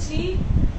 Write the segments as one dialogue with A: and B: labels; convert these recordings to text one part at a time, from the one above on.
A: जी,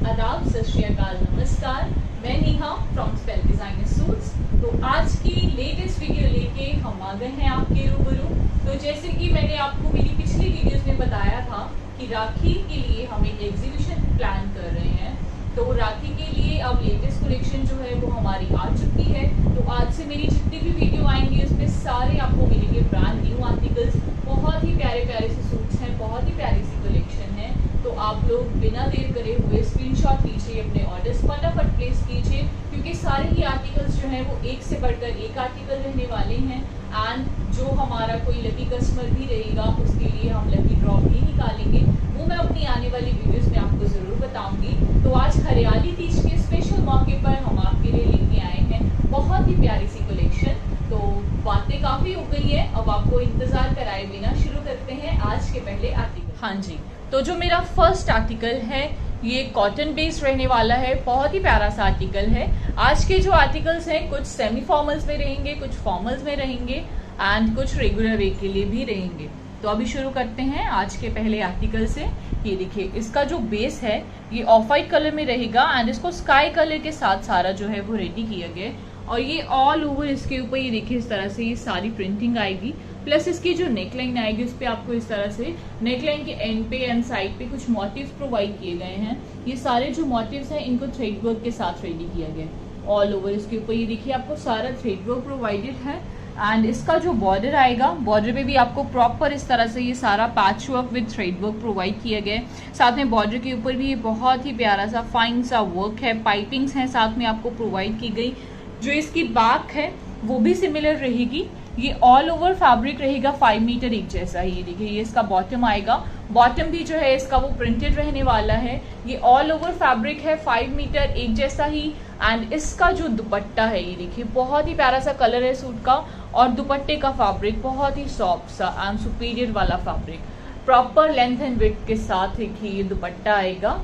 A: आदाब, सत श्री अकाल, नमस्कार। मैं Neha from spell designer suits. तो आज की लेटेस्ट वीडियो लेके हम आ गए हैं आपके रूबरू। तो जैसे कि मैंने आपको मेरी पिछली वीडियोस में बताया था कि राखी के लिए हम एक एग्जीबिशन प्लान कर रहे हैं। तो राखी के लिए अब लेटेस्ट कलेक्शन जो है वो हमारी आ चुकी है। तो आज से मेरी जितनी भी वीडियो आएंगी उसमें सारे आपको मिलेंगे ब्रांड न्यू आर्टिकल्स। बहुत ही प्यारे प्यारे से सूट्स हैं, बहुत ही प्यारी सी कलेक्शन है। तो आप लोग बिना देर करे हुए स्क्रीनशॉट लीजिए, अपने ऑर्डर्स फटाफट प्लेस कीजिए, क्योंकि सारे ही आर्टिकल्स जो हैं वो एक से बढ़कर एक आर्टिकल रहने वाले हैं। एंड जो हमारा कोई लकी कस्टमर भी रहेगा उसके लिए हम लकी ड्रॉ भी निकालेंगे, वो मैं अपनी आने वाली वीडियोस में आपको ज़रूर बताऊंगी। तो आज हरियाली तीज के स्पेशल मौके पर हम आपके लिए लेके आए हैं बहुत ही प्यारी सी कलेक्शन। तो बातें काफ़ी हो गई है, अब आपको इंतज़ार कराए बिना शुरू करते हैं आज के पहले आर्टिकल। हाँ जी, तो जो मेरा फर्स्ट आर्टिकल है ये कॉटन बेस्ड रहने वाला है। बहुत ही प्यारा सा आर्टिकल है। आज के जो आर्टिकल्स हैं कुछ सेमी फॉर्मल्स में रहेंगे, कुछ फॉर्मल्स में रहेंगे एंड कुछ रेगुलर वे के लिए भी रहेंगे। तो अभी शुरू करते हैं आज के पहले आर्टिकल से। ये देखिए, इसका जो बेस है ये ऑफ वाइट कलर में रहेगा एंड इसको स्काई कलर के साथ सारा जो है वो रेडी किया गया है। और ये ऑल ओवर इसके ऊपर ये देखिए इस तरह से ये सारी प्रिंटिंग आएगी। प्लस इसकी जो नेकलाइन आएगी उस पर आपको इस तरह से नेकलाइन के एंड पे एंड साइड पे कुछ मोटिव्स प्रोवाइड किए गए हैं। ये सारे जो मोटिव्स हैं इनको थ्रेड वर्क के साथ रेडी किया गया है। ऑल ओवर इसके ऊपर ये देखिए आपको सारा थ्रेड वर्क प्रोवाइडेड है। एंड इसका जो बॉर्डर आएगा, बॉर्डर पे भी आपको प्रॉपर इस तरह से ये सारा patch work with thread work provide किया गया है। साथ में बॉर्डर के ऊपर भी ये बहुत ही प्यारा सा फाइन सा वर्क है, पाइपिंग्स हैं साथ में आपको प्रोवाइड की गई। जो इसकी बैक है वो भी सिमिलर रहेगी। ये ऑल ओवर फैब्रिक रहेगा 5 मीटर एक जैसा ही। ये देखिए ये इसका बॉटम आएगा, बॉटम भी जो है इसका वो प्रिंटेड रहने वाला है। ये ऑल ओवर फैब्रिक है 5 मीटर एक जैसा ही। एंड इसका जो दुपट्टा है ये देखिए बहुत ही प्यारा सा कलर है सूट का, और दुपट्टे का फैब्रिक बहुत ही सॉफ्ट सा एंड सुपीरियर वाला fabric, proper length and width के साथ देखिए ये दुपट्टा आएगा।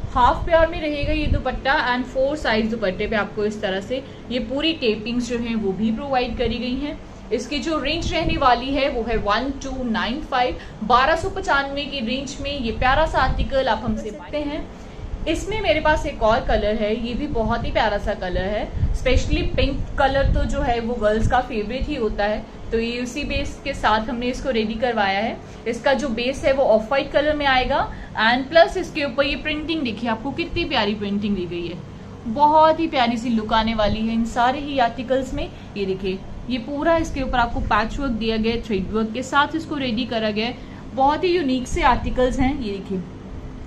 A: हाफ प्योर में रहेगा ये दुपट्टा एंड 4 साइज दुपट्टे पे आपको इस तरह से ये पूरी टेपिंग्स जो हैं वो भी प्रोवाइड करी गई हैं। इसकी जो रेंज रहने वाली है वो है 1295, 1295 की रेंज में ये प्यारा सा आर्टिकल आप हमसे पाते हैं। इसमें मेरे पास एक और कलर है, ये भी बहुत ही प्यारा सा कलर है। स्पेशली पिंक कलर तो जो है वो गर्ल्स का फेवरेट ही होता है, तो ये उसी बेस के साथ हमने इसको रेडी करवाया है। इसका जो बेस है वो ऑफ वाइट कलर में आएगा एंड प्लस इसके ऊपर ये प्रिंटिंग देखिए आपको कितनी प्यारी प्रिंटिंग दी गई है। बहुत ही प्यारी सी लुक आने वाली है इन सारे ही आर्टिकल्स में। ये देखिए ये पूरा इसके ऊपर आपको पैच वर्क दिया गया है, थ्रेड वर्क के साथ इसको रेडी करा गया है। बहुत ही यूनिक से आर्टिकल्स हैं। ये देखिए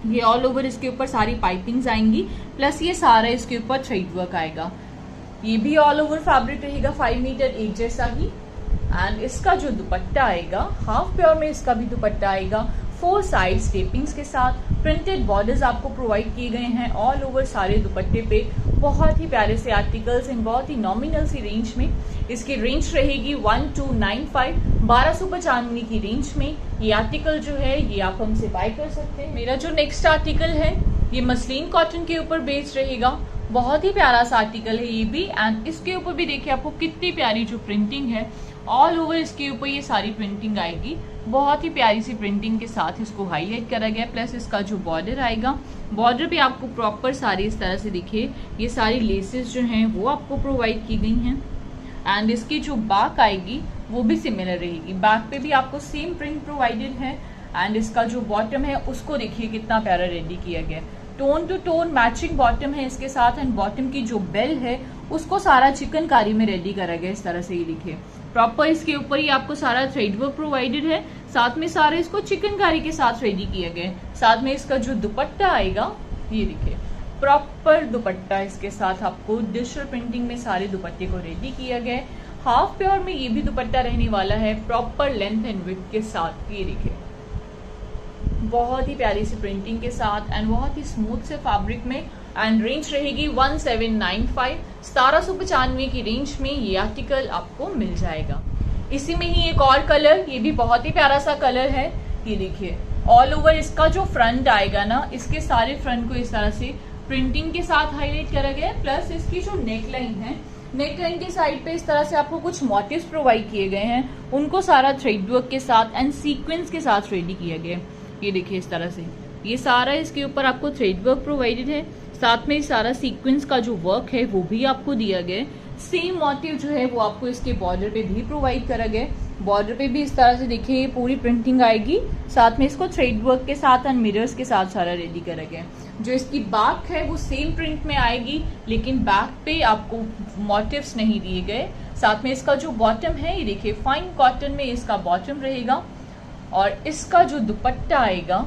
A: ये ऑल ओवर इसके ऊपर सारी पाइपिंग्स आएंगी, प्लस ये सारा इसके ऊपर थ्रेड वर्क आएगा। ये भी ऑल ओवर फैब्रिक रहेगा 5 मीटर एक जैसा ही। एंड इसका जो दुपट्टा आएगा हाफ प्योर में इसका भी दुपट्टा आएगा 4 साइड स्टेपिंग्स के साथ। प्रिंटेड बॉर्डर्स आपको प्रोवाइड किए गए हैं ऑल ओवर सारे दुपट्टे पे। बहुत ही प्यारे से आर्टिकल्स इन बहुत ही नॉमिनल सी रेंज में। इसकी रेंज रहेगी 1295, 1295 की रेंज में ये आर्टिकल जो है ये आप हमसे बाय कर सकते हैं। मेरा जो नेक्स्ट आर्टिकल है ये मसलिन कॉटन के ऊपर बेस्ड रहेगा। बहुत ही प्यारा सा आर्टिकल है ये भी। एंड इसके ऊपर भी देखिए आपको कितनी प्यारी जो प्रिंटिंग है, ऑल ओवर इसके ऊपर ये सारी प्रिंटिंग आएगी। बहुत ही प्यारी सी प्रिंटिंग के साथ इसको हाईलाइट करा गया। प्लस इसका जो बॉर्डर आएगा, बॉर्डर पे आपको प्रॉपर सारी इस तरह से देखिए ये सारी लेसेस जो हैं वो आपको प्रोवाइड की गई हैं। एंड इसकी जो बैक आएगी वो भी सिमिलर रहेगी, बैक पे भी आपको सेम प्रिंट प्रोवाइडेड है। एंड इसका जो बॉटम है उसको देखिए कितना प्यारा रेडी किया गया, tone to tone matching bottom है इसके साथ। एंड बॉटम की जो बेल है उसको सारा चिकनकारी में रेडी करा गया इस तरह से। ये देखिए प्रॉपर इसके ऊपर ही आपको सारा थ्रेड वर्क प्रोवाइडेड है, साथ में सारे इसको चिकनकारी के साथ रेडी किया गया। साथ में इसका जो दुपट्टा आएगा ये देखिए प्रॉपर दुपट्टा इसके साथ आपको डिजिटल प्रिंटिंग में सारे दुपट्टे को रेडी किया गया है। हाफ प्योर में ये भी दुपट्टा रहने वाला है प्रॉपर लेंथ एंड विड्थ के साथ। ये देखिए बहुत ही प्यारी सी प्रिंटिंग के साथ एंड बहुत ही स्मूथ से फैब्रिक में। एंड रेंज रहेगी 1795, 1795 की रेंज में ये आर्टिकल आपको मिल जाएगा। इसी में ही एक और कलर, ये भी बहुत ही प्यारा सा कलर है। ये देखिए ऑल ओवर इसका जो फ्रंट आएगा ना, इसके सारे फ्रंट को इस तरह से प्रिंटिंग के साथ हाईलाइट करा गया है। प्लस इसकी जो नेकलाइन है, नेकलाइन के साइड पे इस तरह से आपको कुछ मोटिव्स प्रोवाइड किए गए हैं, उनको सारा थ्रेड वर्क के साथ एंड सीक्वेंस के साथ रेडी किया गया है। ये देखिए इस तरह से ये सारा इसके ऊपर आपको थ्रेड वर्क प्रोवाइडेड है, साथ में सारा सीक्वेंस का जो वर्क है वो भी आपको दिया गया है। सेम मोटिव जो है वो आपको इसके बॉर्डर पे भी प्रोवाइड करा गया है। बॉर्डर पे भी इस तरह से देखिए पूरी प्रिंटिंग आएगी, साथ में इसको थ्रेड वर्क के साथ एंड मिरर्स के साथ सारा रेडी करा गया है। जो इसकी बैक है वो सेम प्रिंट में आएगी, लेकिन बैक पे आपको मोटिव्स नहीं दिए गए। साथ में इसका जो बॉटम है ये देखिए फाइन कॉटन में इसका बॉटम रहेगा, और इसका जो दुपट्टा आएगा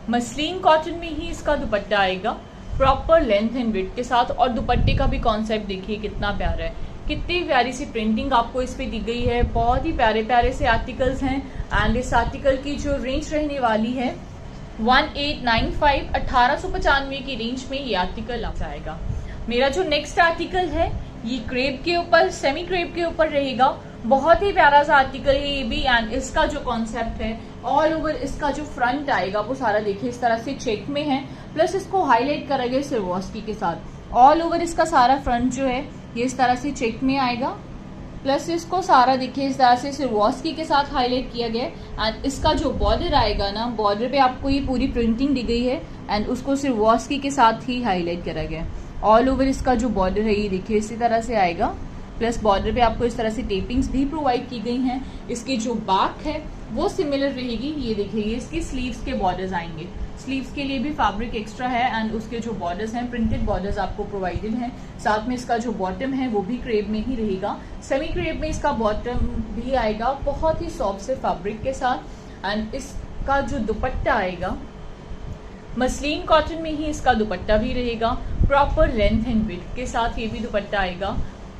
A: मसलिन कॉटन में ही इसका दुपट्टा आएगा, प्रॉपर लेंथ एंड विड्थ के साथ। और दुपट्टे का भी कॉन्सेप्ट देखिए कितना प्यारा है, कितनी प्यारी सी प्रिंटिंग आपको इस पे दी गई है। बहुत ही प्यारे प्यारे से आर्टिकल्स हैं, एंड इस आर्टिकल की जो रेंज रहने वाली है 1895 1895 की रेंज में ये आर्टिकल आ जाएगा। मेरा जो नेक्स्ट आर्टिकल है ये क्रेप के ऊपर, सेमी क्रेप के ऊपर रहेगा। बहुत ही प्यारा सा आर्टिकल है ये भी, एंड इसका जो कॉन्सेप्ट है ऑल ओवर इसका जो फ्रंट आएगा वो सारा देखिए इस तरह से चेक में है, प्लस इसको हाईलाइट करा गया सिरवॉस्की के साथ। ऑल ओवर इसका सारा फ्रंट जो है ये इस तरह से चेक में आएगा, प्लस इसको सारा देखिए इस तरह से सिरवॉस्की के साथ हाईलाइट किया गया है। एंड इसका जो बॉर्डर आएगा ना, बॉर्डर पे आपको ये पूरी प्रिंटिंग दी गई है एंड उसको सिरवॉस्की के साथ ही हाईलाइट करा गया है। ऑल ओवर इसका जो बॉर्डर है ये देखिए इसी तरह से आएगा, प्लस बॉर्डर पे आपको इस तरह से टेपिंग्स भी प्रोवाइड की गई हैं। इसकी जो बैक है वो सिमिलर रहेगी, ये देखिए ये इसकी स्लीव्स के बॉर्डर्स आएंगे, स्लीव्स के लिए भी फैब्रिक एक्स्ट्रा है, एंड उसके जो बॉर्डर्स हैं प्रिंटेड बॉर्डर्स आपको प्रोवाइडेड हैं। साथ में इसका जो बॉटम है वो भी क्रेप में ही रहेगा, सेमी क्रेप में इसका बॉटम भी आएगा बहुत ही सॉफ्ट से फैब्रिक के साथ। एंड इसका जो दुपट्टा आएगा मसलिन कॉटन में ही इसका दुपट्टा भी रहेगा, प्रॉपर लेंथ एंड विड्थ के साथ ये भी दुपट्टा आएगा।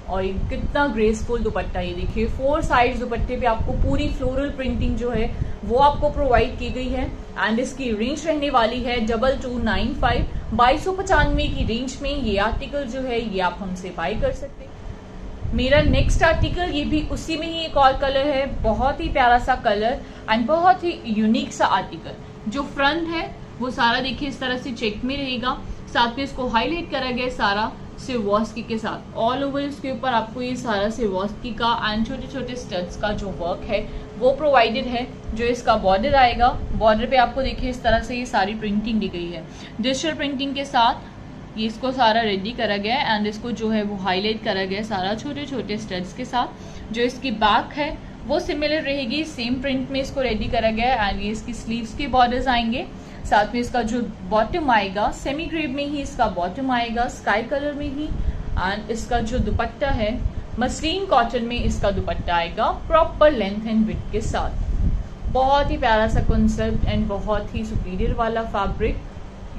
A: और ये कितना ग्रेसफुल दुपट्टा, ये देखिए 4 साइड्स दुपट्टे पे आपको पूरी फ्लोरल प्रिंटिंग जो है वो आपको प्रोवाइड की गई है। एंड इसकी रेंज रहने वाली है 2295 2295 की रेंज में ये आर्टिकल जो है ये आप हमसे बाय कर सकते हैं। मेरा नेक्स्ट आर्टिकल ये भी उसी में ही एक और कलर है, बहुत ही प्यारा सा कलर एंड बहुत ही यूनिक सा आर्टिकल। जो फ्रंट है वो सारा देखिए इस तरह से चेक में रहेगा, साथ में इसको हाईलाइट करा गया सारा सिरवॉस्की के साथ। ऑल ओवर इसके ऊपर आपको ये सारा सिरवॉस्की का एंड छोटे छोटे स्टड्स का जो वर्क है वो प्रोवाइडेड है। जो इसका बॉर्डर आएगा, बॉर्डर पे आपको देखिए इस तरह से ये सारी प्रिंटिंग दी गई है डिजिटल प्रिंटिंग के साथ। ये इसको सारा रेडी करा गया है एंड इसको जो है वो हाईलाइट करा गया है सारा छोटे छोटे स्टड्स के साथ। जो इसकी बैक है वो सिमिलर रहेगी, सेम प्रिंट में इसको रेडी करा गया है। एंड ये इसकी स्लीव्स के बॉर्डर्स आएंगे, साथ में इसका जो बॉटम आएगा सेमी क्रेप में ही इसका बॉटम आएगा, स्काई कलर में ही। एंड इसका जो दुपट्टा है मसलिन कॉटन में इसका दुपट्टा आएगा, प्रॉपर लेंथ एंड विड्थ के साथ। बहुत ही प्यारा सा कॉन्सेप्ट एंड बहुत ही सुपीरियर वाला फैब्रिक,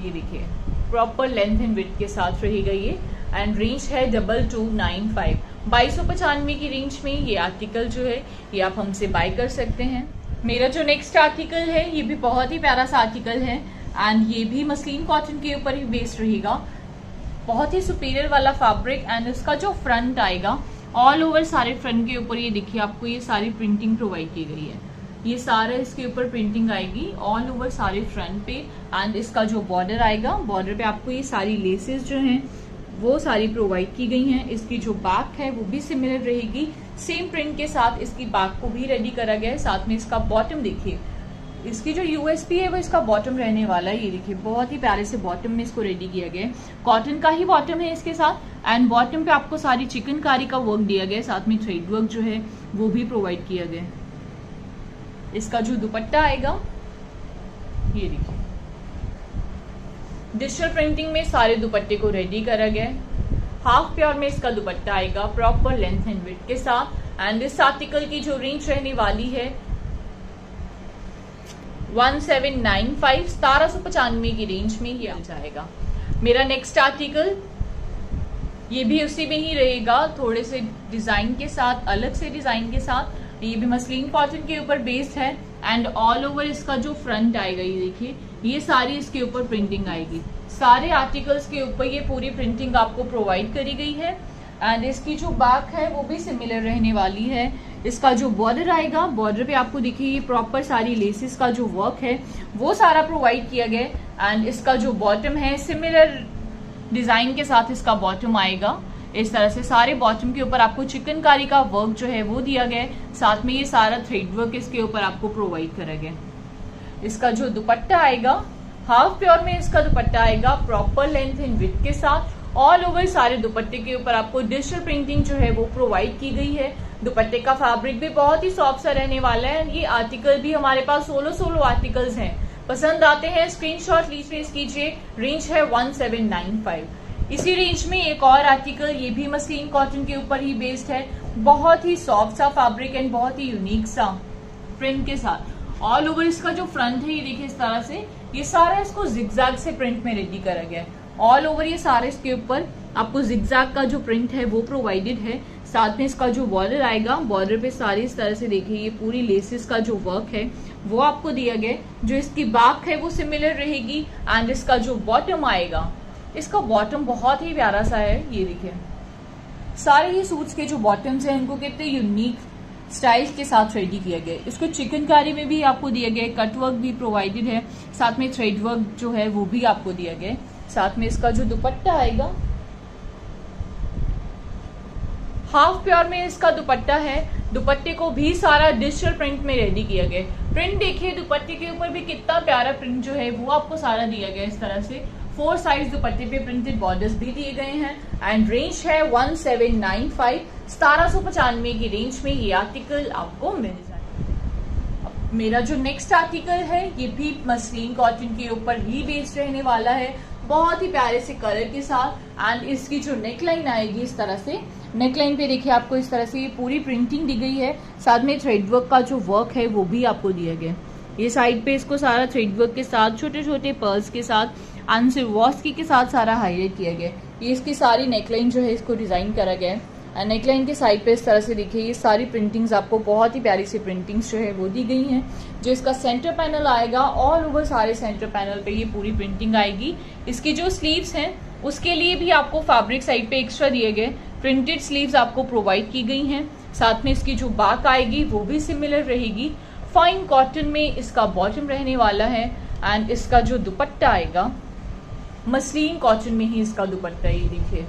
A: ये देखिए प्रॉपर लेंथ एंड विड्थ के साथ रहेगा ये। एंड रेंज है 2295 2295 की रेंज में ये आर्टिकल जो है ये आप हमसे बाय कर सकते हैं। मेरा जो नेक्स्ट आर्टिकल है ये भी बहुत ही प्यारा सा आर्टिकल है एंड ये भी मसलिन कॉटन के ऊपर ही बेस्ड रहेगा, बहुत ही सुपीरियर वाला फैब्रिक। एंड उसका जो फ्रंट आएगा ऑल ओवर सारे फ्रंट के ऊपर ये देखिए आपको ये सारी प्रिंटिंग प्रोवाइड की गई है, ये सारा इसके ऊपर प्रिंटिंग आएगी ऑल ओवर सारे फ्रंट पे। एंड इसका जो बॉर्डर आएगा, बॉर्डर पे आपको ये सारी लेसेस जो हैं वो सारी प्रोवाइड की गई हैं। इसकी जो बैक है वो भी सिमिलर रहेगी, सेम प्रिंट के साथ इसकी बैक को भी रेडी करा गया है। साथ में इसका बॉटम देखिए, इसकी जो यूएसपी है वो इसका बॉटम रहने वाला है, ये देखिए बहुत ही प्यारे से बॉटम में इसको रेडी किया गया है। कॉटन का ही बॉटम है इसके साथ एंड बॉटम पे आपको सारी चिकनकारी का वर्क दिया गया है, साथ में थ्रेड वर्क जो है वो भी प्रोवाइड किया गया है। इसका जो दुपट्टा आएगा ये देखिए डिजिटल प्रिंटिंग में सारे दुपट्टे को रेडी करा गया है। हाफ प्योर में इसका दुपट्टा आएगा प्रॉपर लेंथ एंड विड्थ के साथ। एंड इस आर्टिकल की जो रेंज रहने वाली है 1795 1795 की रेंज में ही आ जाएगा। मेरा नेक्स्ट आर्टिकल ये भी उसी में ही रहेगा, थोड़े से डिजाइन के साथ, अलग से डिजाइन के साथ। ये भी मसलिन कॉटन के ऊपर बेस्ड है एंड ऑल ओवर इसका जो फ्रंट आएगा ये देखिए ये सारी इसके ऊपर प्रिंटिंग आएगी, सारे आर्टिकल्स के ऊपर ये पूरी प्रिंटिंग आपको प्रोवाइड करी गई है। एंड इसकी जो बैक है वो भी सिमिलर रहने वाली है। इसका जो बॉर्डर आएगा, बॉर्डर पे आपको देखिए ये प्रॉपर सारी लेसेस का जो वर्क है वो सारा प्रोवाइड किया गया है। एंड इसका जो बॉटम है सिमिलर डिजाइन के साथ इसका बॉटम आएगा, इस तरह से सारे बॉटम के ऊपर आपको चिकनकारी का वर्क जो है वो दिया गया है, साथ में ये सारा थ्रेड वर्क इसके ऊपर आपको प्रोवाइड करा गया। इसका जो दुपट्टा आएगा हाफ प्योर में इसका दुपट्टा आएगा प्रॉपर लेंथ एंड विड्थ के साथ। ऑल ओवर सारे दुपट्टे के ऊपर आपको डिजिटल प्रिंटिंग जो है वो प्रोवाइड की गई है। दुपट्टे का फैब्रिक भी बहुत ही सॉफ्ट सा रहने वाला है। ये आर्टिकल भी हमारे पास 16 आर्टिकल्स हैं। पसंद आते हैं स्क्रीनशॉट प्लीज कीजिए। रेंज है 1795। इसी रेंज में एक और आर्टिकल, ये भी मसलिन कॉटन के ऊपर ही बेस्ड है। बहुत ही सॉफ्ट सा फैब्रिक एंड बहुत ही यूनिक सा प्रिंट के साथ। ऑल ओवर इसका जो फ्रंट है ये देखिए इस तरह से, ये सारा इसको जिगजैग से प्रिंट में रेडी करा गया है। ऑल ओवर ये सारे इसके ऊपर आपको जिगजैग का जो प्रिंट है वो प्रोवाइडेड है। साथ में इसका जो बॉर्डर आएगा, बॉर्डर पे सारी इस तरह से देखिए ये पूरी लेसेस का जो वर्क है वो आपको दिया गया। जो इसकी बैक है वो सिमिलर रहेगी एंड इसका जो बॉटम आएगा, इसका बॉटम बहुत ही प्यारा सा है। ये देखिए सारे ही सूट्स के जो बॉटम्स हैं इनको कितने यूनिक स्टाइल के साथ रेडी किया गया है। इसको चिकनकारी में भी आपको दिया गया है, कट वर्क भी प्रोवाइडेड है, साथ में थ्रेड वर्क जो है वो भी आपको दिया गया है। साथ में इसका जो दुपट्टा आएगा हाफ प्योर में इसका दुपट्टा है। दुपट्टे को भी सारा डिजिटल प्रिंट में रेडी किया गया है। प्रिंट देखिए दुपट्टे के ऊपर भी कितना प्यारा प्रिंट जो है वो आपको सारा दिया गया है इस तरह से। 4 साइड दुपट्टे पे प्रिंटेड बॉर्डर्स भी दिए गए हैं एंड रेंज है 1795। 1795 की रेंज में ये आर्टिकल आपको मिल जाएगा। मेरा जो नेक्स्ट आर्टिकल है ये भी मसलिन कॉटन के ऊपर ही बेस्ड रहने वाला है, बहुत ही प्यारे से कलर के साथ। एंड इसकी जो नेकलाइन आएगी इस तरह से, नेकलाइन पे देखिए आपको इस तरह से ये पूरी प्रिंटिंग दी गई है। साथ में थ्रेड वर्क का जो वर्क है वो भी आपको दिया गया। ये साइड पे इसको सारा थ्रेड वर्क के साथ छोटे छोटे पर्ल्स के साथ एंड सिल्वॉस्की के साथ सारा हाईलाइट किया गया। ये इसकी सारी नेकलाइन जो है इसको डिजाइन करा गया है एंड नेकलाइन के साइड पे इस तरह से देखिए ये सारी प्रिंटिंग्स आपको बहुत ही प्यारी सी प्रिंटिंग्स जो है वो दी गई हैं। जो इसका सेंटर पैनल आएगा, ऑल ओवर सारे सेंटर पैनल पे ये पूरी प्रिंटिंग आएगी। इसकी जो स्लीव्स हैं उसके लिए भी आपको फैब्रिक साइड पे एक्स्ट्रा दिए गए प्रिंटेड स्लीव्स आपको प्रोवाइड की गई हैं। साथ में इसकी जो बैक आएगी वो भी सिमिलर रहेगी। फाइन कॉटन में इसका बॉटम रहने वाला है एंड इसका जो दुपट्टा आएगा मसलिन कॉटन में ही इसका दुपट्टा। ये देखिए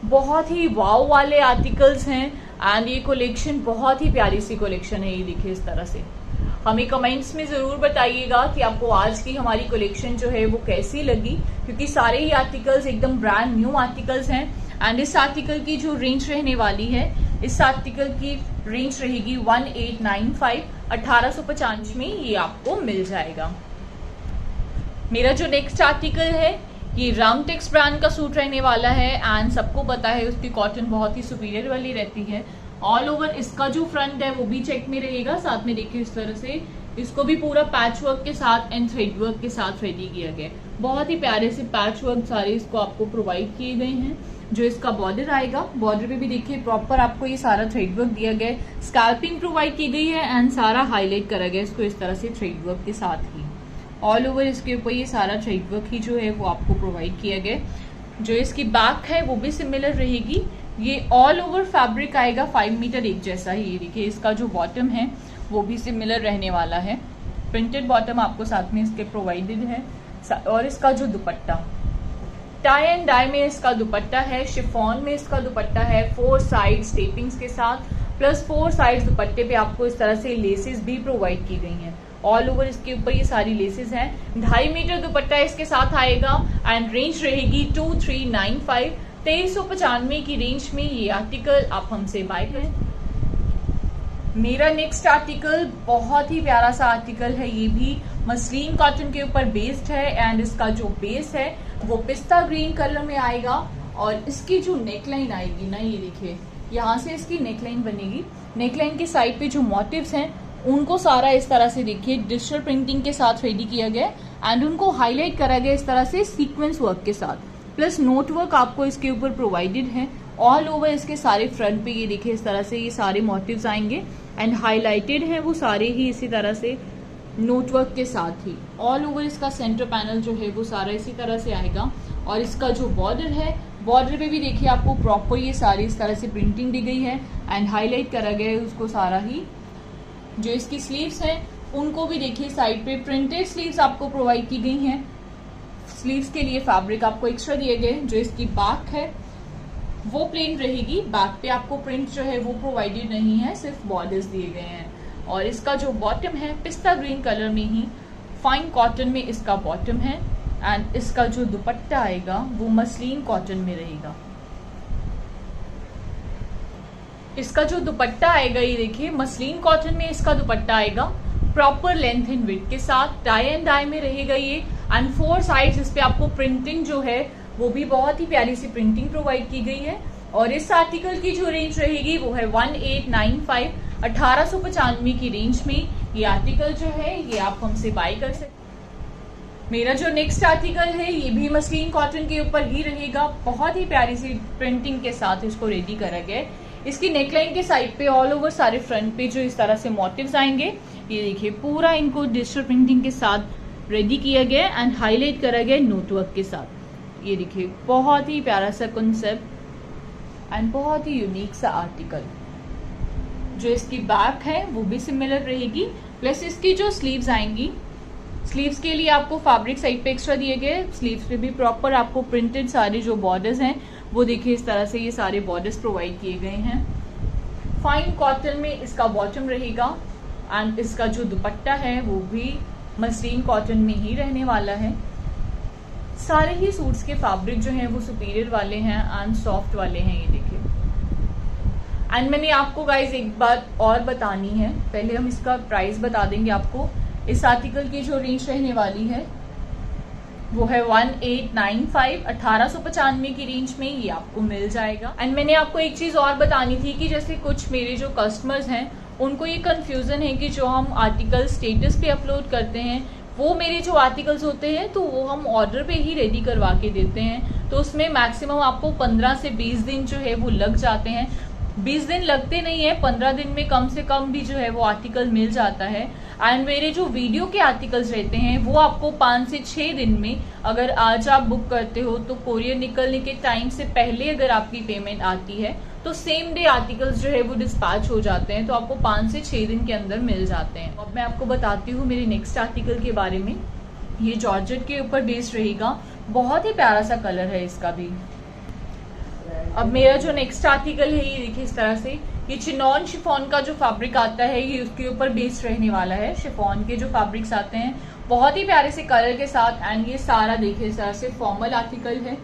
A: बहुत ही वाव वाले आर्टिकल्स हैं एंड ये कलेक्शन बहुत ही प्यारी सी कलेक्शन है। ये देखिए इस तरह से। हमें कमेंट्स में जरूर बताइएगा कि आपको आज की हमारी कलेक्शन जो है वो कैसी लगी, क्योंकि सारे ही आर्टिकल्स एकदम ब्रांड न्यू आर्टिकल्स हैं। एंड इस आर्टिकल की जो रेंज रहने वाली है, इस आर्टिकल की रेंज रहेगी 1895। 1895 में ये आपको मिल जाएगा। मेरा जो नेक्स्ट आर्टिकल है ये रामटेक्स ब्रांड का सूट रहने वाला है एंड सबको पता है उसकी कॉटन बहुत ही सुपीरियर वाली रहती है। ऑल ओवर इसका जो फ्रंट है वो भी चेक में रहेगा। साथ में देखिए इस तरह से इसको भी पूरा पैच वर्क के साथ एंड थ्रेड वर्क के साथ रेडी किया गया। बहुत ही प्यारे से पैच वर्क सारे इसको आपको प्रोवाइड किए गए हैं। जो इसका बॉर्डर आएगा, बॉर्डर पे भी देखिए प्रॉपर आपको ये सारा थ्रेड वर्क दिया गया है। स्कैल्पिंग प्रोवाइड की गई है एंड सारा हाईलाइट करा गया इसको इस तरह से थ्रेड वर्क के साथ ही। ऑल ओवर इसके ऊपर ये सारा थ्रेड वर्क ही जो है वो आपको प्रोवाइड किया गया। जो इसकी बैक है वो भी सिमिलर रहेगी। ये ऑल ओवर फैब्रिक आएगा 5 मीटर एक जैसा ही। ये देखिए इसका जो बॉटम है वो भी सिमिलर रहने वाला है। प्रिंटेड बॉटम आपको साथ में इसके प्रोवाइडेड है। और इसका जो दुपट्टा टाई एंड डाई में इसका दुपट्टा है, शिफॉन में इसका दुपट्टा है 4 साइड स्टेपिंग्स के साथ, प्लस 4 साइड दुपट्टे पे आपको इस तरह से लेसेस भी प्रोवाइड की गई हैं। ऑल ओवर इसके ऊपर ये सारी लेसेस हैं। 2.5 मीटर दुपट्टा इसके साथ आएगा एंड रेंज रहेगी 2395। 2395 की रेंज में ये आर्टिकल आप हमसे बाय करें। मेरा नेक्स्ट आर्टिकल बहुत ही प्यारा सा आर्टिकल है। ये भी मसलिन कॉटन के ऊपर बेस्ड है एंड इसका जो बेस है वो पिस्ता ग्रीन कलर में आएगा। और इसकी जो नेकलाइन आएगी ना, ये देखिए यहाँ से इसकी नेकलाइन बनेगी। नेकलाइन के साइड पे जो मोटिव्स हैं उनको सारा इस तरह से देखिए डिजिटल प्रिंटिंग के साथ रेडी किया गया एंड उनको हाईलाइट करा गया इस तरह से सीक्वेंस वर्क के साथ, प्लस नोट वर्क आपको इसके ऊपर प्रोवाइडेड है। ऑल ओवर इसके सारे फ्रंट पे ये देखिए इस तरह से ये सारे मोटिव्स आएंगे एंड हाईलाइटेड है वो सारे ही इसी तरह से नोट वर्क के साथ ही। ऑल ओवर इसका सेंटर पैनल जो है वो सारा इसी तरह से आएगा। और इसका जो बॉर्डर है, बॉर्डर पे भी देखिए आपको प्रॉपर ये सारी इस तरह से प्रिंटिंग दी गई है एंड हाईलाइट करा गया है उसको सारा ही। जो इसकी स्लीव्स हैं उनको भी देखिए साइड पे प्रिंटेड स्लीव्स आपको प्रोवाइड की गई हैं। स्लीव्स के लिए फैब्रिक आपको एक्स्ट्रा दिए गए। जो इसकी बैक है वो प्लेन रहेगी, बैक पे आपको प्रिंट जो है वो प्रोवाइडेड नहीं है, सिर्फ बॉर्डर्स दिए गए हैं। और इसका जो बॉटम है पिस्ता ग्रीन कलर में ही फाइन कॉटन में इसका बॉटम है एंड इसका जो दुपट्टा आएगा वो मसलिन कॉटन में रहेगा। इसका जो दुपट्टा आएगा ये देखिए मसलिन कॉटन में इसका दुपट्टा आएगा, प्रॉपर लेंथ एंड विड्थ के साथ, टाई एंड डाई में रहेगा ये एंड 4 साइड्स इस पे आपको प्रिंटिंग जो है वो भी बहुत ही प्यारी सी प्रिंटिंग प्रोवाइड की गई है। और इस आर्टिकल की जो रेंज रहेगी वो है 1895, 1895 की रेंज में ये आर्टिकल जो है ये आप हमसे बाय कर सकते। मेरा जो नेक्स्ट आर्टिकल है ये भी मसलिन कॉटन के ऊपर ही रहेगा, बहुत ही प्यारी सी प्रिंटिंग के साथ इसको रेडी करा गया है। इसकी नेकलाइन के साइड पे ऑल ओवर सारे फ्रंट पे जो इस तरह से मोटिव्स आएंगे, ये देखिए पूरा इनको डिजिटल प्रिंटिंग के साथ रेडी किया गया एंड हाईलाइट करा गया नोटवर्क के साथ। ये देखिए बहुत ही प्यारा सा कॉन्सेप्ट एंड बहुत ही यूनिक सा आर्टिकल। जो इसकी बैक है वो भी सिमिलर रहेगी, प्लस इसकी जो स्लीव्स आएंगी, स्लीव्स के लिए आपको फैब्रिक साइड पे एक्स्ट्रा दिए गए, स्लीव्स पे भी प्रॉपर आपको प्रिंटेड सारे जो बॉर्डर्स हैं वो देखिए इस तरह से ये सारे बॉर्डर्स प्रोवाइड किए गए हैं। फाइन कॉटन में इसका बॉटम रहेगा एंड इसका जो दुपट्टा है वो भी मसलिन कॉटन में ही रहने वाला है। सारे ही सूट्स के फैब्रिक जो हैं वो सुपीरियर वाले हैं एंड सॉफ्ट वाले हैं, ये देखिए। एंड मैंने आपको गाइज एक बात और बतानी है, पहले हम इसका प्राइस बता देंगे आपको। इस आर्टिकल की जो रेंज रहने वाली है वो है 1895, 1895 की रेंज में ये आपको मिल जाएगा। एंड मैंने आपको एक चीज और बतानी थी कि जैसे कुछ मेरे जो कस्टमर्स हैं उनको ये कंफ्यूजन है कि जो हम आर्टिकल स्टेटस पे अपलोड करते हैं वो मेरे जो आर्टिकल्स होते हैं तो वो हम ऑर्डर पे ही रेडी करवा के देते हैं, तो उसमें मैक्सिमम आपको 15 से 20 दिन जो है वो लग जाते हैं। 20 दिन लगते नहीं है, 15 दिन में कम से कम भी जो है वो आर्टिकल मिल जाता है। एंड मेरे जो वीडियो के आर्टिकल्स रहते हैं वो आपको 5 से 6 दिन में, अगर आज आप बुक करते हो तो कोरियर निकलने के टाइम से पहले अगर आपकी पेमेंट आती है तो सेम डे आर्टिकल्स जो है वो डिस्पैच हो जाते हैं, तो आपको 5 से 6 दिन के अंदर मिल जाते हैं। अब मैं आपको बताती हूँ मेरे नेक्स्ट आर्टिकल के बारे में। ये जॉर्जेट के ऊपर बेस्ड रहेगा, बहुत ही प्यारा सा कलर है इसका भी। अब मेरा जो नेक्स्ट आर्टिकल है ये देखिए इस तरह से, ये चिनॉन शिफॉन का जो फैब्रिक आता है ये उसके ऊपर बेस्ड रहने वाला है। शिफॉन के जो फैब्रिक्स आते हैं बहुत ही प्यारे से कलर के साथ, एंड ये सारा देखिए इस तरह से फॉर्मल आर्टिकल है।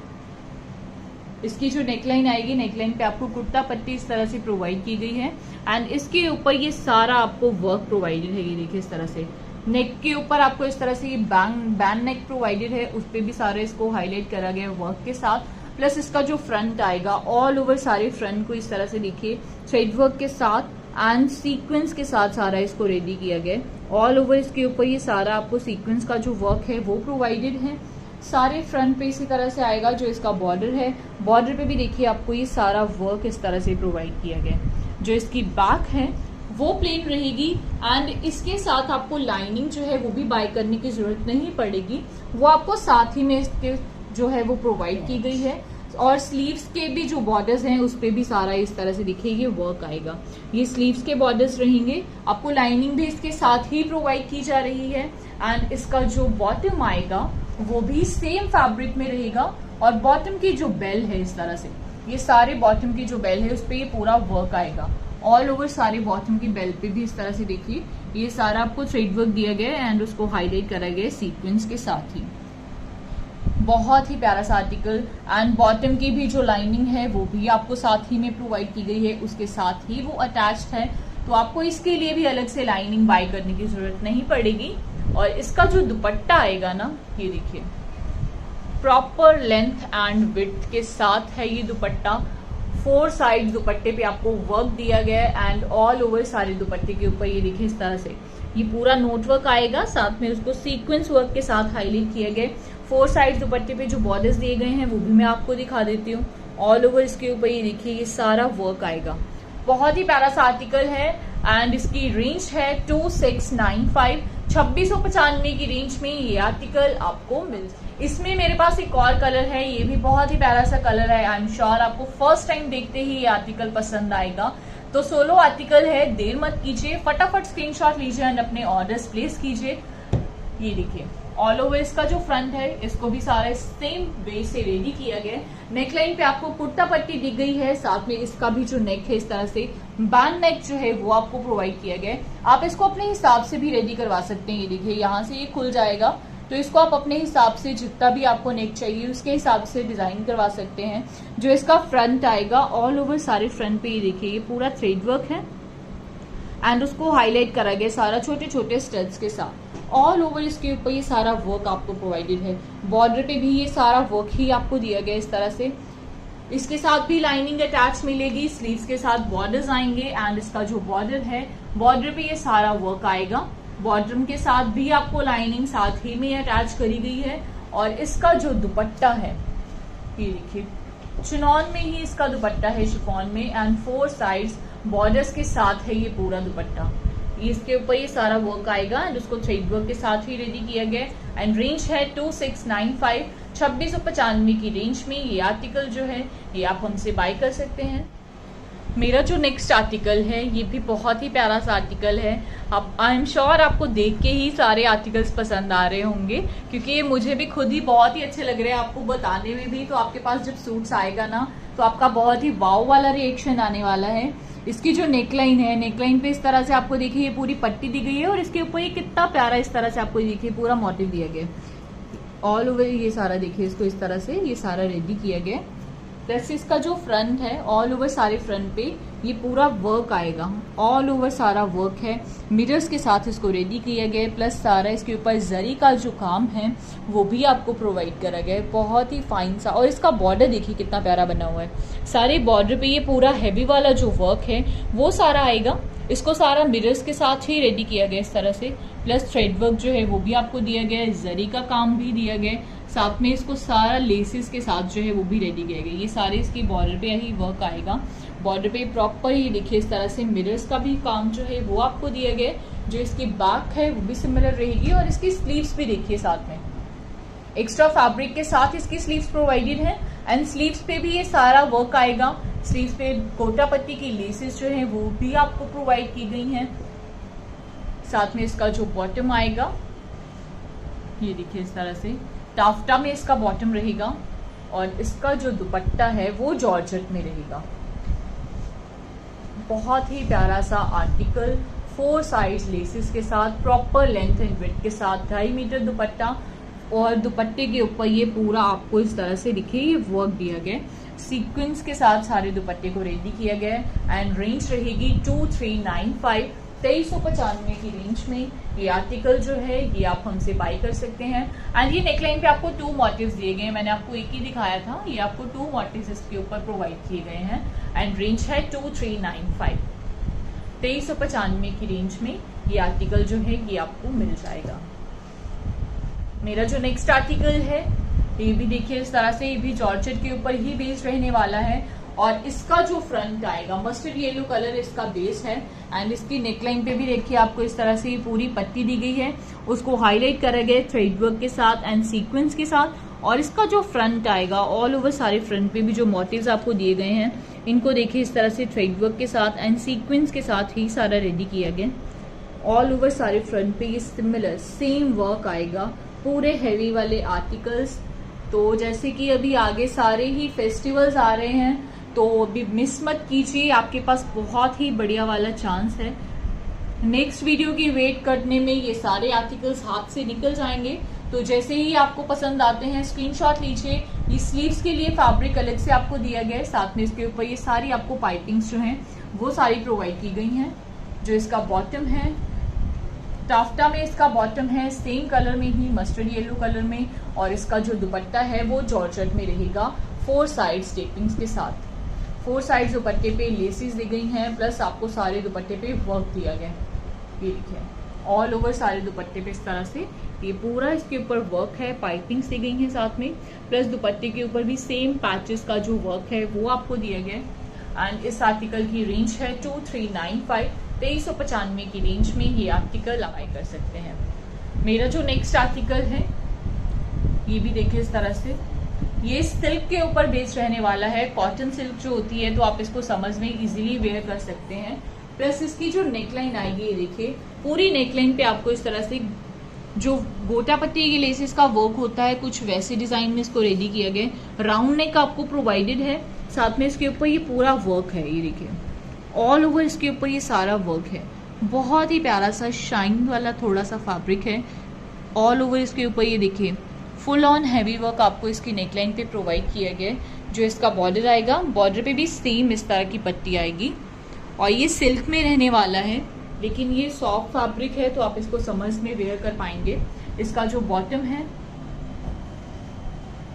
A: इसकी जो नेकलाइन आएगी, नेकलाइन पे आपको कुर्ता पट्टी इस तरह से प्रोवाइड की गई है एंड इसके ऊपर ये सारा आपको वर्क प्रोवाइडेड है। ये देखिए इस तरह से नेक के ऊपर आपको इस तरह से ये बैंड नेक प्रोवाइडेड है, उस पर भी सारे इसको हाईलाइट करा गया वर्क के साथ। प्लस इसका जो फ्रंट आएगा ऑल ओवर सारे फ्रंट को इस तरह से देखिए थ्रेड वर्क के साथ एंड सीक्वेंस के साथ सारा इसको रेडी किया गया। ऑल ओवर इसके ऊपर ये सारा आपको सीक्वेंस का जो वर्क है वो प्रोवाइडेड है। सारे फ्रंट पे इसी तरह से आएगा। जो इसका बॉर्डर है, बॉर्डर पे भी देखिए आपको ये सारा वर्क इस तरह से प्रोवाइड किया गया। जो इसकी बैक है वो प्लेन रहेगी एंड इसके साथ आपको लाइनिंग जो है वो भी बाय करने की जरूरत नहीं पड़ेगी, वो आपको साथ ही में इसके जो है वो प्रोवाइड की गई है। और स्लीव्स के भी जो बॉर्डर्स हैं उस पे भी सारा इस तरह से देखिए ये वर्क आएगा। ये स्लीव्स के बॉर्डर्स रहेंगे, आपको लाइनिंग भी इसके साथ ही प्रोवाइड की जा रही है। एंड इसका जो बॉटम आएगा वो भी सेम फैब्रिक में रहेगा और बॉटम की जो बेल है इस तरह से, ये सारे बॉटम की जो बेल है उस पे ये पूरा वर्क आएगा। ऑल ओवर सारे बॉटम की बेल पे भी इस तरह से देखिए ये सारा आपको थ्रेड वर्क दिया गया है एंड उसको हाईलाइट करा गया सीक्वेंस के साथ ही। बहुत ही प्यारा सा आर्टिकल। एंड बॉटम की भी जो लाइनिंग है वो भी आपको साथ ही में प्रोवाइड की गई है, उसके साथ ही वो अटैच्ड है, तो आपको इसके लिए भी अलग से लाइनिंग बाय करने की जरूरत नहीं पड़ेगी। और इसका जो दुपट्टा आएगा ना, ये देखिए प्रॉपर लेंथ एंड विड्थ के साथ है ये दुपट्टा। 4 साइड दुपट्टे पे आपको वर्क दिया गया है एंड ऑल ओवर सारे दुपट्टे के ऊपर ये देखिए इस तरह से ये पूरा नोट वर्क आएगा, साथ में उसको सीक्वेंस वर्क के साथ हाईलाइट किए गए। 4 साइड दुपट्टे पे जो बॉर्डर्स दिए गए हैं वो भी मैं आपको दिखा देती हूँ। ऑल ओवर इसके ऊपर ये देखिए ये सारा वर्क आएगा। बहुत ही प्यारा सा आर्टिकल है एंड इसकी रेंज है 2695, 2695 की रेंज में ये आर्टिकल आपको मिल। इसमें मेरे पास एक और कलर है, ये भी बहुत ही प्यारा सा कलर है। आई एम श्योर आपको फर्स्ट टाइम देखते ही ये आर्टिकल पसंद आएगा। तो सोलो आर्टिकल है, देर मत कीजिए, फटाफट स्क्रीनशॉट लीजिए एंड अपने ऑर्डर्स प्लेस कीजिए। ये देखिए ऑल ओवर इसका जो फ्रंट है इसको भी सारा सेम वे से रेडी किया गया है। नेकलाइन पे आपको कुर्ता पट्टी दी गई है, साथ में इसका भी जो नेक है इस तरह से बैंड नेक जो है वो आपको प्रोवाइड किया गया है। आप इसको अपने हिसाब से भी रेडी करवा सकते हैं। ये देखिए यहाँ से ये खुल जाएगा, तो इसको आप अपने हिसाब से जितना भी आपको नेक चाहिए उसके हिसाब से डिजाइन करवा सकते हैं। जो इसका फ्रंट आएगा ऑल ओवर सारे फ्रंट पे ये देखिए ये पूरा थ्रेड वर्क है एंड उसको हाईलाइट करा गया सारा छोटे छोटे स्टड्स के साथ। ऑल ओवर इसके ऊपर ये सारा वर्क आपको प्रोवाइडेड है। बॉर्डर पे भी ये सारा वर्क ही आपको दिया गया इस तरह से। इसके साथ भी लाइनिंग अटैच मिलेगी, स्लीव्स के साथ बॉर्डर्स आएंगे एंड इसका जो बॉर्डर है बॉर्डर पे ये सारा वर्क आएगा। बॉटम के साथ भी आपको लाइनिंग साथ ही में अटैच करी गई है। और इसका जो दुपट्टा है ये देखिए चिनॉन में ही इसका दुपट्टा है, शिफॉन में, एंड 4 साइड्स बॉर्डर्स के साथ है ये पूरा दुपट्टा। इसके ऊपर ये सारा वर्क आएगा एंड उसको थ्रेड वर्क के साथ ही रेडी किया गया एंड रेंज है 2695, 2695 की रेंज में ये आर्टिकल जो है ये आप हमसे बाय कर सकते हैं। मेरा जो नेक्स्ट आर्टिकल है ये भी बहुत ही प्यारा सा आर्टिकल है। अब आई एम श्योर आपको देख के ही सारे आर्टिकल्स पसंद आ रहे होंगे, क्योंकि ये मुझे भी खुद ही बहुत ही अच्छे लग रहे हैं, आपको बताने में भी। तो आपके पास जब सूट्स आएगा ना तो आपका बहुत ही वाव वाला रिएक्शन आने वाला है। इसकी जो नेकलाइन है, नेकलाइन पे इस तरह से आपको देखिए ये पूरी पट्टी दी गई है और इसके ऊपर ये कितना प्यारा इस तरह से आपको देखिए पूरा मोटिव दिया गया ऑल ओवर। ये सारा देखिए इसको इस तरह से ये सारा रेडी किया गया। प्लस इसका जो फ्रंट है ऑल ओवर सारे फ्रंट पे ये पूरा वर्क आएगा, ऑल ओवर सारा वर्क है, मिरर्स के साथ इसको रेडी किया गया है। प्लस सारा इसके ऊपर जरी का जो काम है वो भी आपको प्रोवाइड करा गया है, बहुत ही फाइन सा। और इसका बॉर्डर देखिए कितना प्यारा बना हुआ है। सारे बॉर्डर पे ये पूरा हैवी वाला जो वर्क है वो सारा आएगा। इसको सारा मिरर्स के साथ ही रेडी किया गया इस तरह से। प्लस थ्रेड वर्क जो है वो भी आपको दिया गया है, जरी का काम भी दिया गया है, साथ में इसको सारा लेसेस के साथ जो है वो भी रेडी किया गया। ये सारे इसकी बॉर्डर पे ही वर्क आएगा। बॉर्डर पे प्रॉपर ये देखिए इस तरह से मिरर्स का भी काम जो है वो आपको दिया गया है। जो इसकी बैक है वो भी सिमिलर रहेगी और इसकी स्लीव्स भी देखिए साथ में एक्स्ट्रा फैब्रिक के साथ इसकी स्लीव्स प्रोवाइडेड है एंड स्लीव्स पे भी ये सारा वर्क आएगा। स्लीव्स पे कोटा पट्टी की लेसेस जो है वो भी आपको प्रोवाइड की गई हैं। साथ में इसका जो बॉटम आएगा ये देखिए इस तरह से टाफ्टा में इसका बॉटम रहेगा और इसका जो दुपट्टा है वो जॉर्जेट में रहेगा। बहुत ही प्यारा सा आर्टिकल, 4 साइड्स लेसेस के साथ, प्रॉपर लेंथ एंड विड्थ के साथ, 2.5 मीटर दुपट्टा और दुपट्टे के ऊपर ये पूरा आपको इस तरह से दिखे ये वर्क दिया गया। सीक्वेंस के साथ सारे दुपट्टे को रेडी किया गया एंड रेंज रहेगी 2395, 2395 की रेंज में ये आर्टिकल जो है ये आप हमसे बाय कर सकते हैं। एंड ये नेकलाइन पे आपको 2 मोटिव्स दिए गए हैं, मैंने आपको एक ही दिखाया था, ये आपको 2 मोटिव्स इसके ऊपर प्रोवाइड किए गए हैं एंड रेंज है 2395, 2395 की रेंज में ये आर्टिकल जो है ये आपको मिल जाएगा। मेरा जो नेक्स्ट आर्टिकल है ये भी देखिए इस तरह से, ये भी जॉर्जेट के ऊपर ही बेस्ड रहने वाला है और इसका जो फ्रंट आएगा मस्टर्ड येलो कलर इसका बेस है एंड इसकी नेकलाइन पे भी देखिए आपको इस तरह से ये पूरी पट्टी दी गई है, उसको हाईलाइट करा गया थ्रेड वर्क के साथ एंड सीक्वेंस के साथ। और इसका जो फ्रंट आएगा ऑल ओवर सारे फ्रंट पे भी जो मोटिव्स आपको दिए गए हैं इनको देखिए इस तरह से थ्रेड वर्क के साथ एंड सीक्वेंस के साथ ही सारा रेडी किया गया। ऑल ओवर सारे फ्रंट पे ये सिमिलर सेम वर्क आएगा, पूरे हैवी वाले आर्टिकल्स। तो जैसे कि अभी आगे सारे ही फेस्टिवल्स आ रहे हैं तो अभी मिस मत कीजिए, आपके पास बहुत ही बढ़िया वाला चांस है। नेक्स्ट वीडियो की वेट करने में ये सारे आर्टिकल्स हाथ से निकल जाएंगे, तो जैसे ही आपको पसंद आते हैं स्क्रीनशॉट लीजिए। ये स्लीव्स के लिए फैब्रिक अलग से आपको दिया गया है, साथ में इसके ऊपर ये सारी आपको पाइपिंग्स जो हैं वो सारी प्रोवाइड की गई हैं। जो इसका बॉटम है टाफ्टा में इसका बॉटम है सेम कलर में ही मस्टर्ड येलो कलर में और इसका जो दुपट्टा है वो जॉर्जेट में रहेगा 4 साइड्स टेपिंग्स के साथ। 4 साइड्स दुपट्टे पे लेसेस दी गई हैं प्लस आपको सारे दुपट्टे पे वर्क दिया गया है। ये देखिए ऑल ओवर सारे दुपट्टे पे इस तरह से ये पूरा इसके ऊपर वर्क है, पाइपिंग्स दी गई हैं साथ में, प्लस दुपट्टे के ऊपर भी सेम पैचेस का जो वर्क है वो आपको दिया गया है। एंड इस आर्टिकल की रेंज है 2395, 2395 की रेंज में ये आर्टिकल बाय कर सकते हैं। मेरा जो नेक्स्ट आर्टिकल है ये भी देखिए इस तरह से, ये सिल्क के ऊपर बेस्ड रहने वाला है। कॉटन सिल्क जो होती है तो आप इसको समझ में इजीली वेयर कर सकते हैं। प्लस इसकी जो नेकलाइन आएगी ये देखिए पूरी नेकलाइन पे आपको इस तरह से जो गोटा पट्टी के लेसेस का वर्क होता है कुछ वैसे डिजाइन में इसको रेडी किया गया। राउंड नेक आपको प्रोवाइडेड है, साथ में इसके ऊपर ये पूरा वर्क है, ये देखिए ऑल ओवर इसके ऊपर ये सारा वर्क है। बहुत ही प्यारा सा शाइन वाला थोड़ा सा फैब्रिक है। ऑल ओवर इसके ऊपर ये देखिए फुल ऑन हैवी वर्क आपको इसकी नेकलाइन पे प्रोवाइड किया गया है। जो इसका बॉर्डर आएगा, बॉर्डर पे भी सेम इस तरह की पट्टी आएगी और ये सिल्क में रहने वाला है, लेकिन ये सॉफ्ट फैब्रिक है तो आप इसको समर्स में वेयर कर पाएंगे। इसका जो बॉटम है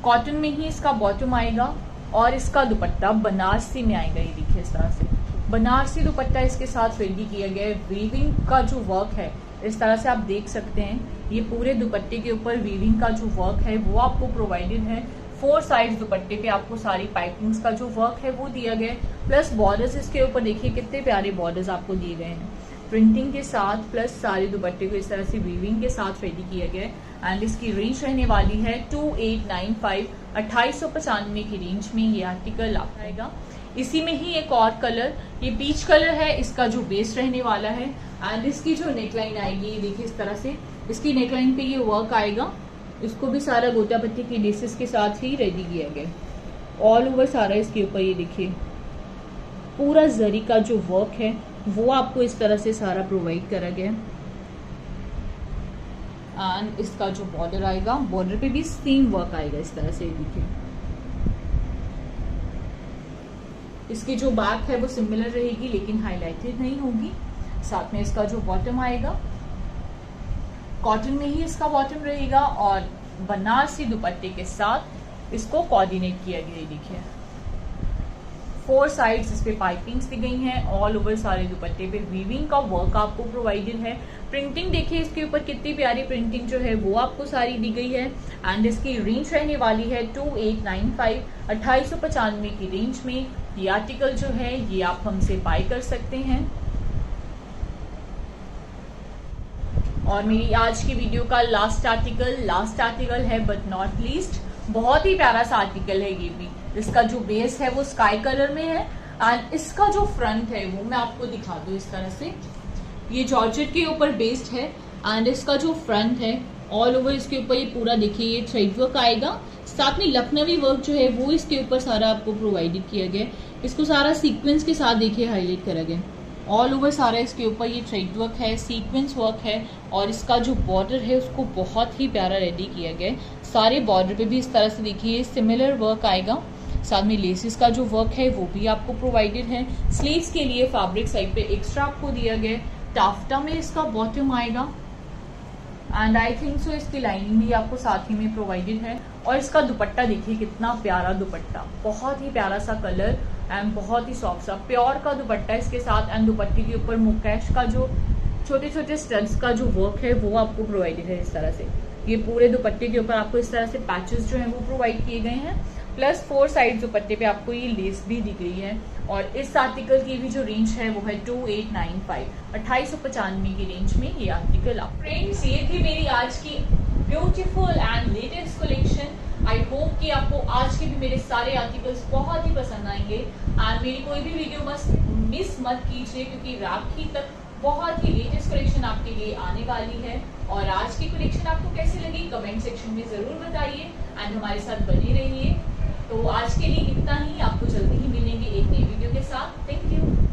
A: कॉटन में ही इसका बॉटम आएगा और इसका दुपट्टा बनारसी में आएगा। ये देखिए इस तरह से बनारसी दुपट्टा इसके साथ रेडी किया गया है। वीविंग का जो वर्क है इस तरह से आप देख सकते हैं, ये पूरे दुपट्टे के ऊपर वीविंग का जो वर्क है वो आपको प्रोवाइडेड है। 4 साइड्स दुपट्टे पे आपको सारी पाइपिंग्स का जो वर्क है वो दिया गया है। प्लस बॉर्डर्स इसके ऊपर देखिए कितने प्यारे बॉर्डर्स आपको दिए गए हैं प्रिंटिंग के साथ, प्लस सारे दुपट्टे को इस तरह से वीविंग के साथ रेडी किया गया है। एंड इसकी रेंज रहने वाली है 2895, 2895 की रेंज में ये आर्टिकल आप आएगा। इसी में ही एक और कलर, ये पीच कलर है, इसका जो बेस रहने वाला है। एंड इसकी जो नेकलाइन आएगी ये देखिए इस तरह से इसकी नेकलाइन पे ये वर्क आएगा। इसको भी सारा गोटा पट्टी की लेसेस के साथ ही रेडी किया गया। ऑल ओवर सारा इसके ऊपर ये देखिए पूरा जरी का जो वर्क है वो आपको इस तरह से सारा प्रोवाइड करा गया। एंड इसका जो बॉर्डर आएगा, बॉर्डर पे भी सेम वर्क आएगा इस तरह से देखिए। इसकी जो बैक है वो सिमिलर रहेगी लेकिन हाईलाइटेड नहीं होगी। साथ में इसका जो बॉटम आएगा कॉटन में ही इसका बॉटम रहेगा और बनारसी दुपट्टे के साथ इसको कोऑर्डिनेट किया गया। देखिए 4 साइड्स इस पे पाइपिंग्स दी गई हैं। ऑल ओवर सारे दुपट्टे पे वीविंग का वर्क आपको प्रोवाइडेड है। प्रिंटिंग देखिए इसके ऊपर कितनी प्यारी प्रिंटिंग जो है वो आपको सारी दी गई है। एंड इसकी रेंज रहने वाली है 2895, 2895 की रेंज में ये आर्टिकल जो है ये आप हमसे बाय कर सकते हैं। और मेरी आज की वीडियो का लास्ट आर्टिकल है बट नॉट लीस्ट, बहुत ही प्यारा सा आर्टिकल है ये भी। इसका जो बेस है वो स्काई कलर में है एंड इसका जो फ्रंट है वो मैं आपको दिखा दूं इस तरह से। ये जॉर्जेट के ऊपर बेस्ड है एंड इसका जो फ्रंट है ऑल ओवर इसके ऊपर ये पूरा देखिए ये थ्रेड वर्क आएगा। साथ में लखनवी वर्क जो है वो इसके ऊपर सारा आपको प्रोवाइडेड किया गया। इसको सारा सीक्वेंस के साथ देखिए हाईलाइट करा गया। ऑल ओवर सारा इसके ऊपर ये थ्रेड वर्क है, सीक्वेंस वर्क है और इसका जो बॉर्डर है उसको बहुत ही प्यारा रेडी किया गया। सारे बॉर्डर पे भी इस तरह से देखिए सिमिलर वर्क आएगा। साथ में लेसेस का जो वर्क है वो भी आपको प्रोवाइडेड है। स्लीव्स के लिए फैब्रिक साइड पे एक्स्ट्रा आपको दिया गया। टाफ्टा में इसका बॉटम आएगा एंड आई थिंक सो इसकी लाइनिंग भी आपको साथ ही में प्रोवाइडेड है। और इसका दुपट्टा देखिए कितना प्यारा दुपट्टा, बहुत ही प्यारा सा कलर एंड बहुत ही सॉफ्ट सा प्योर का दुपट्टा इसके साथ। एंड दुपट्टे के ऊपर मुकेश का जो छोटे छोटे स्टड्स का जो वर्क है वो आपको प्रोवाइडेड है इस तरह से। ये पूरे दुपट्टे के ऊपर आपको इस तरह से पैचेस जो है वो प्रोवाइड किए गए हैं। प्लस 4 साइड दुपट्टे पे आपको ये लेस भी दी गई है। और इस आर्टिकल की भी जो रेंज है वो है 2895, 2895 की रेंज में ये आर्टिकल आप। फ्रेंड्स ये थी मेरी आज की beautiful and latest collection. I hope कि आपको आज के भी मेरे सारे आर्टिकल्स बहुत ही पसंद आएंगे एंड मेरी कोई भी वीडियो बस मिस मत कीजिए क्योंकि राखी तक बहुत ही लेटेस्ट कलेक्शन आपके लिए आने वाली है। और आज की कलेक्शन आपको कैसी लगी कमेंट सेक्शन में जरूर बताइए एंड हमारे साथ बने रहिए। तो आज के लिए इतना ही, आपको जल्दी ही मिलेंगे एक नई वीडियो के साथ। Thank you.